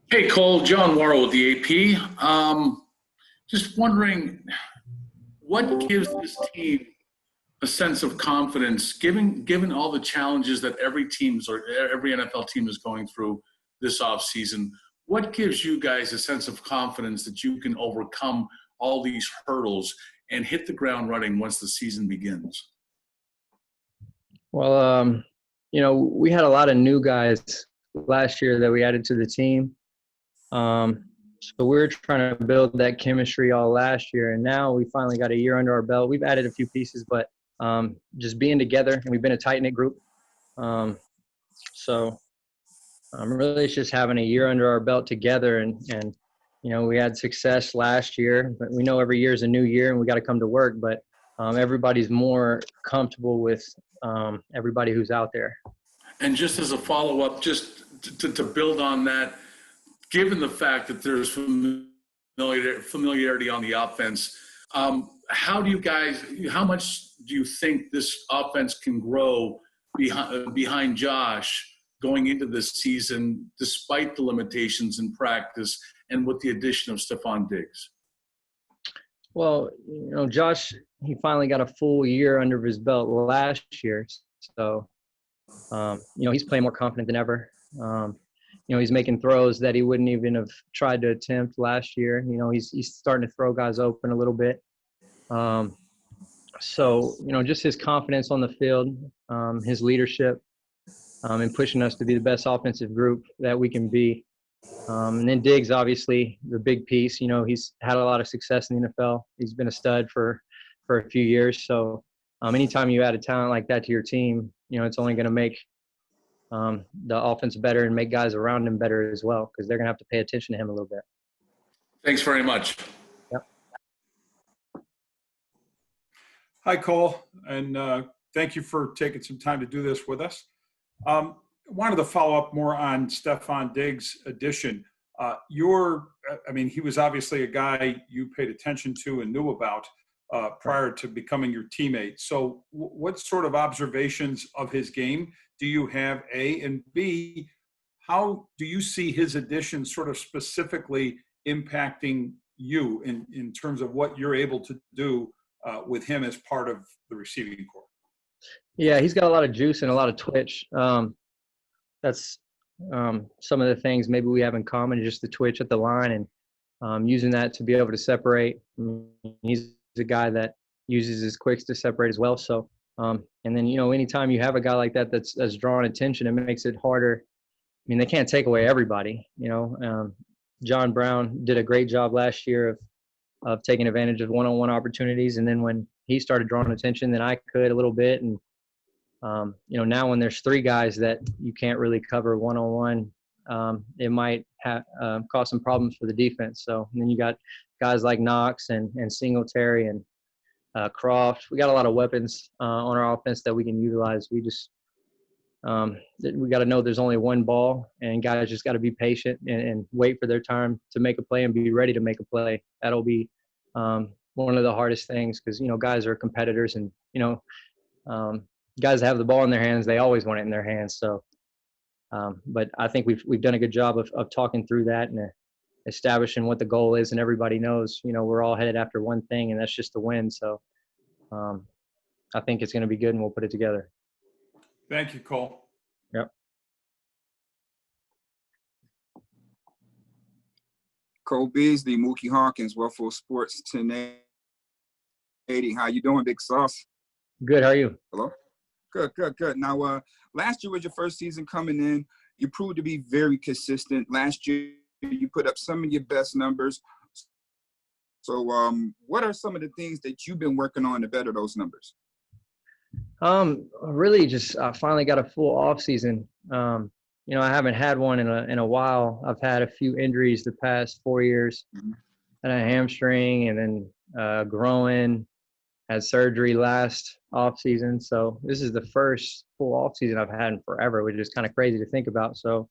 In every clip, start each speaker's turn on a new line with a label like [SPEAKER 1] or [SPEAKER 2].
[SPEAKER 1] Hey, Cole, John Worrell with the AP. Just wondering, what gives this team a sense of confidence, given all the challenges that every NFL team is going through this offseason? What gives you guys a sense of confidence that you can overcome all these hurdles and hit the ground running once the season begins?
[SPEAKER 2] Well, we had a lot of new guys last year that we added to the team. So we were trying to build that chemistry all last year, and now we finally got a year under our belt. We've added a few pieces, but just being together, and we've been a tight-knit group. So really it's just having a year under our belt together, and we had success last year, but we know every year is a new year, and we got to come to work. But everybody's more comfortable with everybody who's out there.
[SPEAKER 1] And just as a follow-up, just to build on that, given the fact that there's familiarity on the offense, how much do you think this offense can grow behind Josh going into this season, despite the limitations in practice and with the addition of Stephon Diggs?
[SPEAKER 2] Well, Josh, he finally got a full year under his belt last year. So, he's playing more confident than ever. He's making throws that he wouldn't even have tried to attempt last year. He's starting to throw guys open a little bit. So, just his confidence on the field, his leadership, and pushing us to be the best offensive group that we can be. And then Diggs, obviously, the big piece. He's had a lot of success in the NFL. He's been a stud for a few years. So, anytime you add a talent like that to your team, it's only going to make the offense better and make guys around him better as well, because they're going to have to pay attention to him a little bit.
[SPEAKER 1] Thanks very much.
[SPEAKER 2] Yep.
[SPEAKER 3] Hi, Cole, and thank you for taking some time to do this with us. Wanted to follow up more on Stephon Diggs' addition. He was obviously a guy you paid attention to and knew about prior to becoming your teammate. So what sort of observations of his game do you have, A? And B, how do you see his addition sort of specifically impacting you in terms of what you're able to do with him as part of the receiving corps?
[SPEAKER 2] Yeah, he's got a lot of juice and a lot of twitch. That's some of the things maybe we have in common, just the twitch at the line and using that to be able to separate. He's a guy that uses his quicks to separate as well. So, and then, anytime you have a guy like that that's drawing attention, it makes it harder. I mean, they can't take away everybody. John Brown did a great job last year of taking advantage of one-on-one opportunities. And then when he started drawing attention, then I could a little bit. And, now when there's three guys that you can't really cover one-on-one, it might cause some problems for the defense. So and then you got guys like Knox and Singletary and Croft. We got a lot of weapons on our offense that we can utilize. We just we got to know there's only one ball, and guys just got to be patient and wait for their time to make a play and be ready to make a play. That'll be one of the hardest things because, guys are competitors and, guys that have the ball in their hands, they always want it in their hands. So, but I think we've done a good job of talking through that and establishing what the goal is, and everybody knows, we're all headed after one thing, and that's just to win. So I think it's going to be good, and we'll put it together.
[SPEAKER 3] Thank you, Cole.
[SPEAKER 2] Yep.
[SPEAKER 4] Cole Beasley, Mookie Hawkins, Wellful Sports 1080. How you doing, Big Sauce?
[SPEAKER 2] Good. How are you?
[SPEAKER 4] Hello. Good. Now, last year was your first season coming in. You proved to be very consistent. Last year, you put up some of your best numbers. So what are some of the things that you've been working on to better those numbers?
[SPEAKER 2] Really just I finally got a full off season. I haven't had one in a while. I've had a few injuries the past 4 years. Had a hamstring and then groin, had surgery last off season. So this is the first full off season I've had in forever, which is kind of crazy to think about. So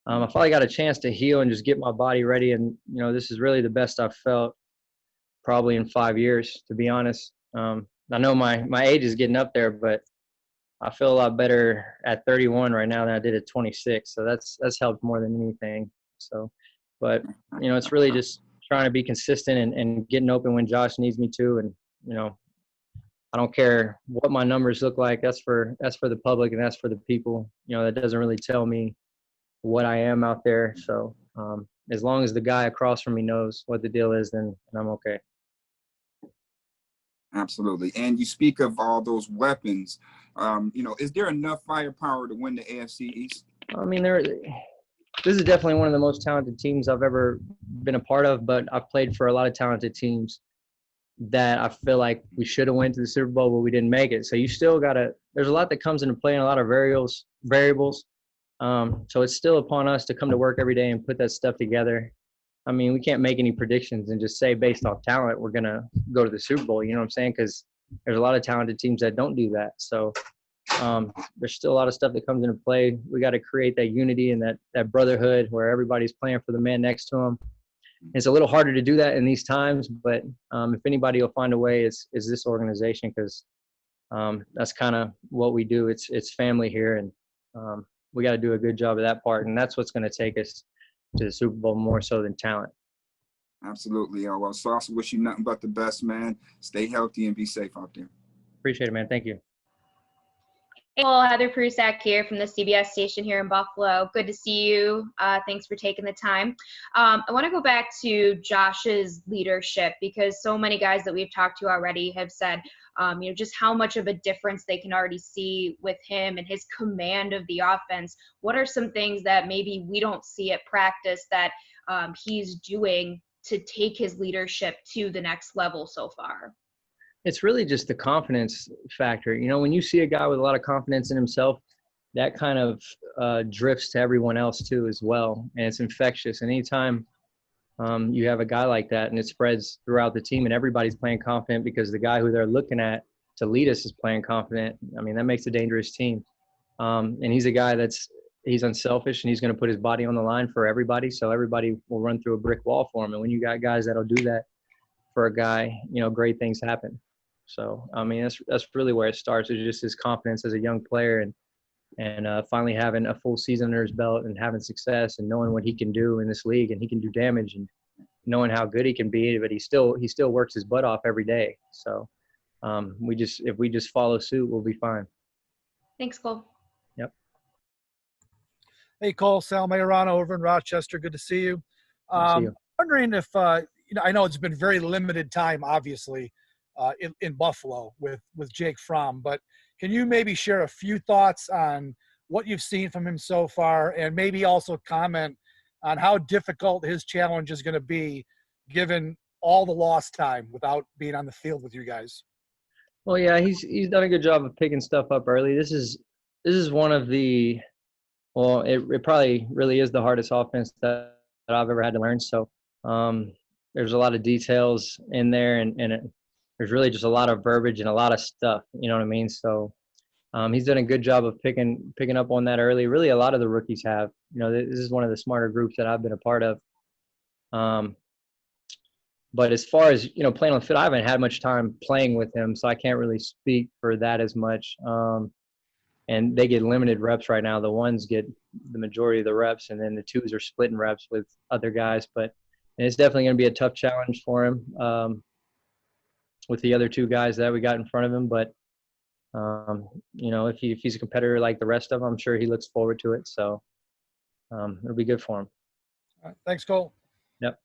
[SPEAKER 2] I finally got a chance to heal and just get my body ready. And, this is really the best I've felt probably in 5 years, to be honest. I know my age is getting up there, but I feel a lot better at 31 right now than I did at 26. So that's helped more than anything. So, but it's really just trying to be consistent and getting open when Josh needs me to. And, I don't care what my numbers look like. That's for the public and that's for the people. That doesn't really tell me what I am out there. So as long as the guy across from me knows what the deal is, then I'm okay.
[SPEAKER 4] Absolutely. And you speak of all those weapons. Is there enough firepower to win the AFC East?
[SPEAKER 2] I mean, this is definitely one of the most talented teams I've ever been a part of, but I've played for a lot of talented teams that I feel like we should have went to the Super Bowl, but we didn't make it. So you still there's a lot that comes into play and a lot of variables. So it's still upon us to come to work every day and put that stuff together. I mean, we can't make any predictions and just say based off talent, we're going to go to the Super Bowl. You know what I'm saying? Because there's a lot of talented teams that don't do that. So there's still a lot of stuff that comes into play. We got to create that unity and that brotherhood where everybody's playing for the man next to them. It's a little harder to do that in these times, but if anybody will find a way, it's this organization, because that's kind of what we do. It's family here, and we got to do a good job of that part, and that's what's going to take us to the Super Bowl more so than talent.
[SPEAKER 4] Absolutely. Well, Sauce, wish you nothing but the best, man. Stay healthy and be safe out there.
[SPEAKER 2] Appreciate it, man. Thank you.
[SPEAKER 5] Hey, well, Heather Prusak here from the CBS station here in Buffalo. Good to see you. Thanks for taking the time. I want to go back to Josh's leadership, because so many guys that we've talked to already have said, just how much of a difference they can already see with him and his command of the offense. What are some things that maybe we don't see at practice that he's doing to take his leadership to the next level so far?
[SPEAKER 2] It's really just the confidence factor. When you see a guy with a lot of confidence in himself, that kind of drifts to everyone else too as well. And it's infectious. And anytime you have a guy like that and it spreads throughout the team and everybody's playing confident because the guy who they're looking at to lead us is playing confident, I mean, that makes a dangerous team. And he's a guy he's unselfish and he's going to put his body on the line for everybody. So everybody will run through a brick wall for him. And when you got guys that'll do that for a guy, great things happen. So, I mean, that's really where it starts. It's just his confidence as a young player and finally having a full season under his belt and having success and knowing what he can do in this league, and he can do damage, and knowing how good he can be, but he still works his butt off every day. So if we just follow suit, we'll be fine.
[SPEAKER 5] Thanks, Cole.
[SPEAKER 2] Yep.
[SPEAKER 6] Hey, Cole, Sal Majorano over in Rochester. Good to see you.
[SPEAKER 2] Good to see you.
[SPEAKER 6] Wondering if, I know it's been very limited time, obviously, in Buffalo with Jake Fromm, but can you maybe share a few thoughts on what you've seen from him so far, and maybe also comment on how difficult his challenge is going to be given all the lost time without being on the field with you guys?
[SPEAKER 2] Well, yeah, he's done a good job of picking stuff up early. This is one of the, well, it probably really is the hardest offense that I've ever had to learn. So there's a lot of details in there, and there's really just a lot of verbiage and a lot of stuff, you know what I mean? So he's done a good job of picking up on that early. Really, a lot of the rookies have. This is one of the smarter groups that I've been a part of. But as far as, playing on the field, I haven't had much time playing with him, so I can't really speak for that as much. And they get limited reps right now. The ones get the majority of the reps, and then the twos are splitting reps with other guys. But it's definitely going to be a tough challenge for him with the other two guys that we got in front of him. But, if he's a competitor like the rest of them, I'm sure he looks forward to it. So it'll be good for him.
[SPEAKER 6] All right. Thanks, Cole.
[SPEAKER 2] Yep.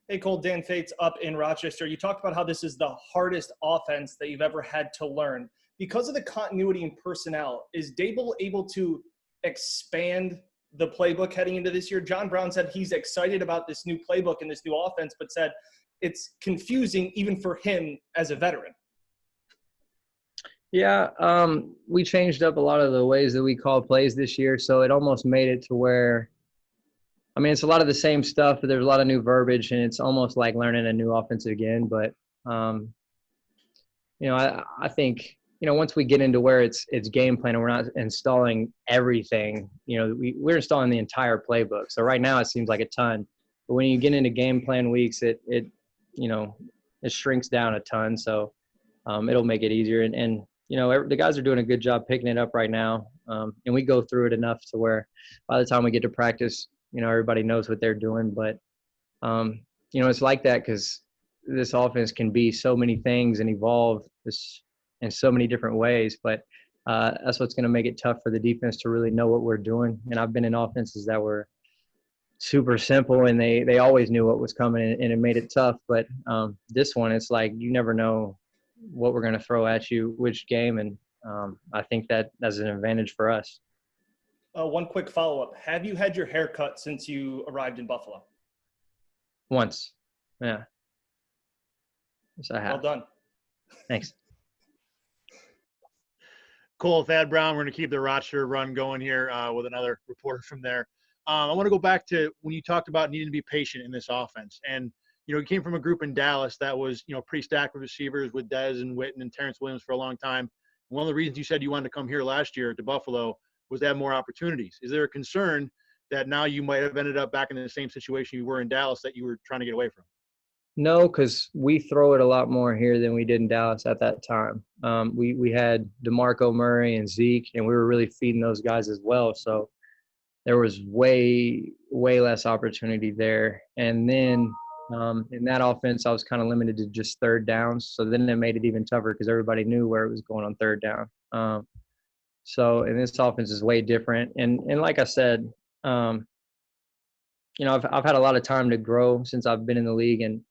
[SPEAKER 7] Hey, Cole, Dan Fates up in Rochester. You talked about how this is the hardest offense that you've ever had to learn. Because of the continuity in personnel, is Dable able to expand the playbook heading into this year? John Brown said he's excited about this new playbook and this new offense, but said it's confusing even for him as a veteran.
[SPEAKER 2] Yeah, we changed up a lot of the ways that we call plays this year, so it almost made it to where, I mean, it's a lot of the same stuff, but there's a lot of new verbiage, and it's almost like learning a new offense again. But, I think, once we get into where it's game plan and we're not installing everything, we're installing the entire playbook. So right now it seems like a ton, but when you get into game plan weeks, it shrinks down a ton. So it'll make it easier. And the guys are doing a good job picking it up right now. And we go through it enough to where by the time we get to practice, everybody knows what they're doing. But, it's like that because this offense can be so many things and evolve in so many different ways. But that's what's going to make it tough for the defense to really know what we're doing. And I've been in offenses that were super simple and they always knew what was coming and it made it tough. But this one, it's like you never know what we're going to throw at you, which game. And I think that's an advantage for us.
[SPEAKER 7] One quick follow-up. Have you had your hair cut since you arrived in Buffalo?
[SPEAKER 2] Once. Yeah. Yes, I have.
[SPEAKER 7] Well done.
[SPEAKER 2] Thanks.
[SPEAKER 8] Cole, Thad Brown, we're going to keep the Rochester run going here with another reporter from there. I want to go back to when you talked about needing to be patient in this offense. And, you came from a group in Dallas that was, pretty stacked with receivers with Dez and Witten and Terrence Williams for a long time. One of the reasons you said you wanted to come here last year to Buffalo was to have more opportunities. Is there a concern that now you might have ended up back in the same situation you were in Dallas that you were trying to get away from?
[SPEAKER 2] No, because we throw it a lot more here than we did in Dallas at that time. We had DeMarco Murray and Zeke, and we were really feeding those guys as well. So there was way, way less opportunity there. And then in that offense, I was kind of limited to just third downs. So then it made it even tougher because everybody knew where it was going on third down. So in this offense is way different. And like I said, I've had a lot of time to grow since I've been in the league. And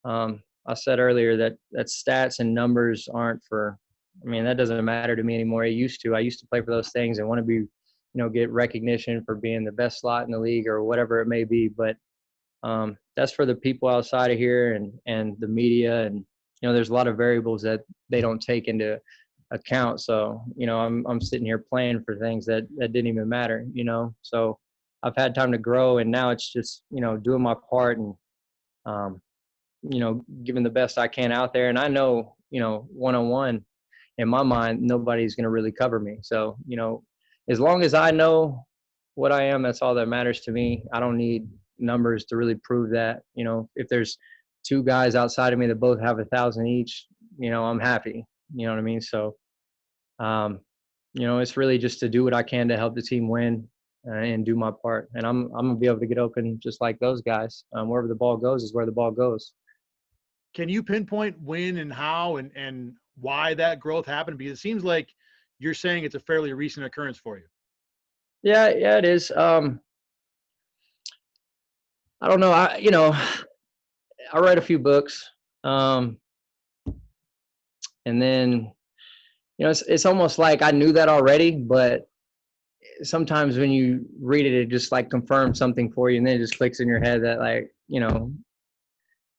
[SPEAKER 2] I said earlier that stats and numbers aren't that doesn't matter to me anymore. I used to play for those things and want to be, get recognition for being the best slot in the league or whatever it may be. But that's for the people outside of here and the media. And, there's a lot of variables that they don't take into account. So, I'm sitting here playing for things that didn't even matter, So I've had time to grow, and now it's just, doing my part and, giving the best I can out there. And I know, one-on-one, in my mind, nobody's going to really cover me. So, as long as I know what I am, that's all that matters to me. I don't need numbers to really prove that. If there's two guys outside of me that both have 1,000 each, I'm happy. You know what I mean? So, it's really just to do what I can to help the team win and do my part. And I'm going to be able to get open just like those guys. Wherever the ball goes is where the ball goes.
[SPEAKER 8] Can you pinpoint when and how and why that growth happened? Because it seems like you're saying it's a fairly recent occurrence for you. Yeah,
[SPEAKER 2] it is. I don't know. I read a few books. And then, it's almost like I knew that already, but sometimes when you read it, it just like confirms something for you, and then it just clicks in your head that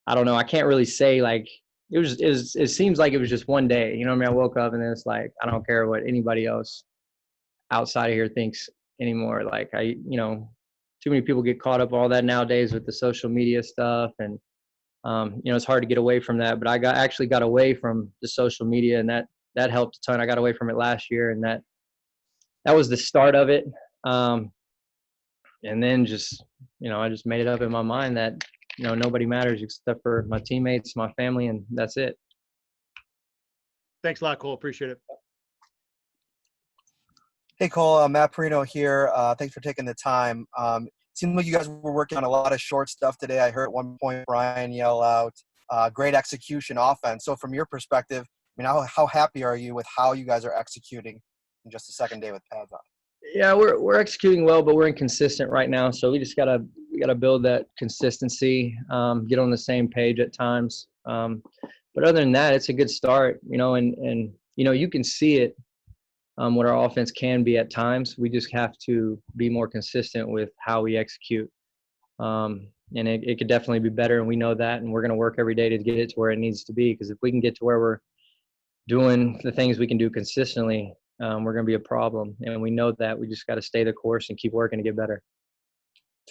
[SPEAKER 2] I don't know. I can't really say like it seems like it was just one day. I woke up and then it's like I don't care what anybody else outside of here thinks anymore. Like too many people get caught up all that nowadays with the social media stuff, and it's hard to get away from that. But I actually got away from the social media, and that helped a ton. I got away from it last year, and that was the start of it. And then just I just made it up in my mind that nobody matters except for my teammates, my family, and that's it.
[SPEAKER 8] Thanks a lot, Cole. Appreciate it.
[SPEAKER 9] Hey, Cole. Matt Perino here. Thanks for taking the time. Seemed like you guys were working on a lot of short stuff today. I heard at one point Brian yell out, great execution offense. So from your perspective, how happy are you with how you guys are executing in just the second day with pads on?
[SPEAKER 2] Yeah, we're executing well, but we're inconsistent right now. So we just gotta build that consistency, get on the same page at times. But other than that, it's a good start, and you can see it, what our offense can be at times. We just have to be more consistent with how we execute. And it could definitely be better, and we know that, and we're going to work every day to get it to where it needs to be, because if we can get to where we're doing the things we can do consistently, we're going to be a problem. And we know that. We just got to stay the course and keep working to get better.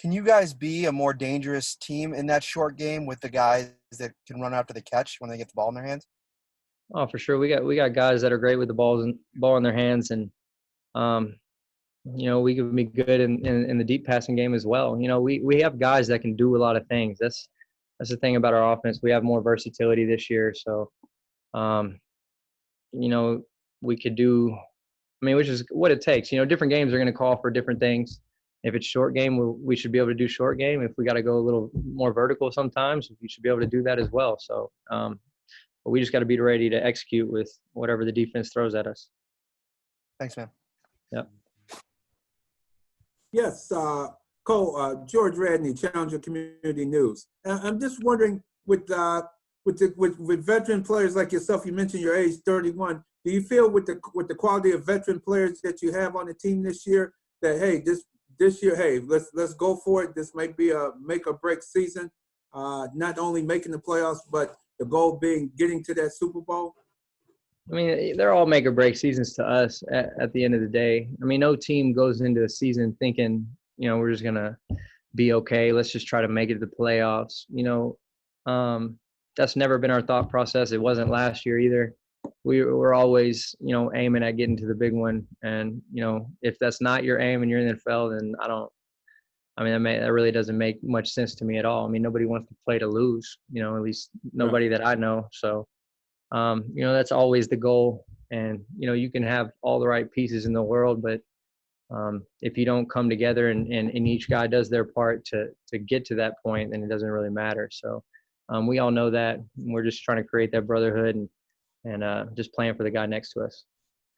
[SPEAKER 9] Can you guys be a more dangerous team in that short game with the guys that can run after the catch when they get the ball in their hands?
[SPEAKER 2] Oh, for sure. We got guys that are great with the ball in their hands, and we can be good in the deep passing game as well. We have guys that can do a lot of things. That's the thing about our offense. We have more versatility this year. So, we could do, I mean, which is what it takes. Different games are going to call for different things. If it's short game, we should be able to do short game. If we got to go a little more vertical sometimes, we should be able to do that as well. So, but we just got to be ready to execute with whatever the defense throws at us.
[SPEAKER 9] Thanks, man.
[SPEAKER 2] Yep.
[SPEAKER 10] Yes, Cole, George Radney, Challenger Community News. I'm just wondering, with veteran players like yourself, you mentioned your age, 31. Do you feel with the quality of veteran players that you have on the team this year that, hey, this year, hey, let's go for it. This might be a make or break season. Not only making the playoffs, but the goal being getting to that Super Bowl.
[SPEAKER 2] I mean, they're all make or break seasons to us at the end of the day. I mean, no team goes into a season thinking, we're just going to be okay. Let's just try to make it to the playoffs. That's never been our thought process. It wasn't last year either. We were always, aiming at getting to the big one. And, if that's not your aim and you're in the NFL, then that really doesn't make much sense to me at all. I mean, nobody wants to play to lose, at least nobody that I know. So, that's always the goal. And, you can have all the right pieces in the world, but if you don't come together and each guy does their part to get to that point, then it doesn't really matter. So we all know that. We're just trying to create that brotherhood and just playing for the guy next to us.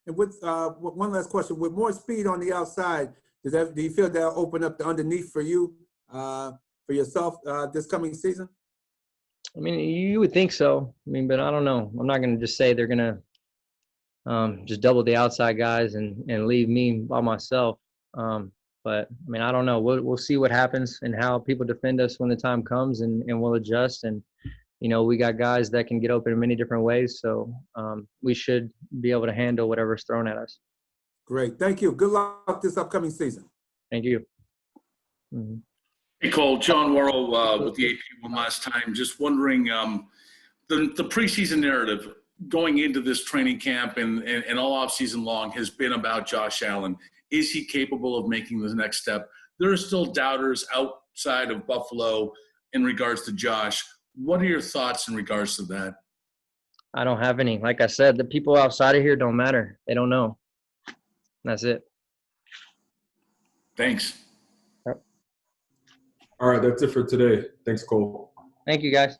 [SPEAKER 10] And with one last question, with more speed on the outside, do you feel that'll open up the underneath for you, for yourself this coming season?
[SPEAKER 2] I mean, you would think so. I mean, but I don't know. I'm not going to just say they're going to just double the outside guys and leave me by myself. But I mean, I don't know. We'll see what happens and how people defend us when the time comes, and we'll adjust. And we got guys that can get open in many different ways, so we should be able to handle whatever's thrown at us.
[SPEAKER 10] Great, thank you. Good luck this upcoming season.
[SPEAKER 2] Thank you. Mm-hmm.
[SPEAKER 1] Hey, Cole, John Worrell with the AP one last time. Just wondering, the preseason narrative going into this training camp and all offseason long has been about Josh Allen. Is he capable of making the next step? There are still doubters outside of Buffalo in regards to Josh. What are your thoughts in regards to that?
[SPEAKER 2] I don't have any. Like I said, the people outside of here don't matter. They don't know. That's it.
[SPEAKER 1] Thanks.
[SPEAKER 11] All right, that's it for today. Thanks, Cole.
[SPEAKER 2] Thank you, guys.